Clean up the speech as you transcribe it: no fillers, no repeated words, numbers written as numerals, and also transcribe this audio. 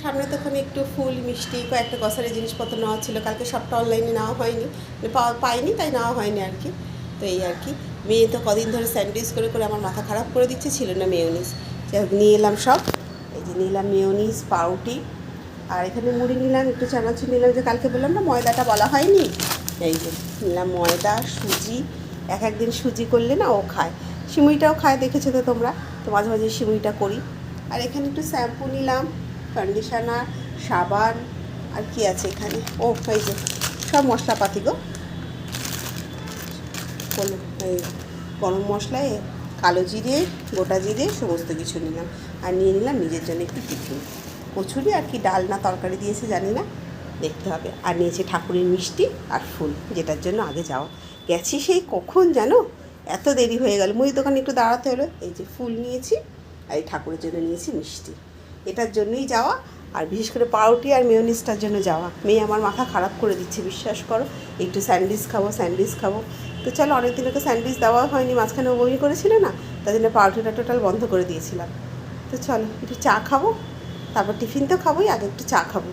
সামনে তো ওখানে একটু ফুল মিষ্টি কয়েকটা গ্রসারি জিনিসপত্র নেওয়া ছিল, কালকে সবটা অনলাইনে নেওয়া হয়নি, পাইনি তাই নেওয়া হয়নি আর কি। তো এই আর কি, মেয়ে তো কদিন ধরে স্যান্ডউইচ করে করে আমার মাথা খারাপ করে দিচ্ছে, ছিল না মেয়োনিজ। যাই হোক নিয়ে এলাম সব, এই যে নিলাম মেয়োনিজ, পাউরুটি, আর এখানে মুড়ি নিলাম, একটু চানাচুর নিলাম, যে কালকে বললাম না ময়দাটা বলা হয়নি, এই যে নিলাম ময়দা, সুজি। একদিন সুজি করলে না ও খায়, সিমুইটাও খায়, দেখেছো তো তোমরা, তো মাঝে মাঝে সিমুইটা করি। আর এখানে একটু শ্যাম্পু নিলাম, কন্ডিশনার, সাবান, আর কি আছে এখানে, ও এই যে সব মশলাপাতি গো, এই গরম মশলায় কালো জিরে, গোটা জিরে সমস্ত কিছু নিলাম। আর নিয়ে নিলাম নিজের জন্য একটু টিফিন, কচুরি আর কি ডাল না তরকারি দিয়েছে জানি না, দেখতে হবে। আর নিয়েছি ঠাকুরের মিষ্টি আর ফুল, যেটার জন্য আগে যাওয়া, গেছি সেই কখন জানো, এত দেরি হয়ে গেল, মুড়ির দোকানে একটু দাঁড়াতে হলো। এই যে ফুল নিয়েছি, আর এই ঠাকুরের জন্য নিয়েছি মিষ্টি, এটার জন্যই যাওয়া। আর বিশেষ করে পাউরুটি আর মেয়োনিজটার জন্য যাওয়া। মেয়ে আমার মাথা খারাপ করে দিচ্ছে, বিশ্বাস করো, একটু স্যান্ডউইচ খাবো স্যান্ডউইচ খাবো। তো চলো, অনেকদিন ওকে স্যান্ডউইচ দেওয়া হয়নি, মাঝখানে ও বমি করেছিল না, তাই জন্য পাউরুটিটা টোটাল বন্ধ করে দিয়েছিলাম। তো চলো একটু চা খাবো, তারপর টিফিন তো খাবোই, আগে একটু চা খাবো।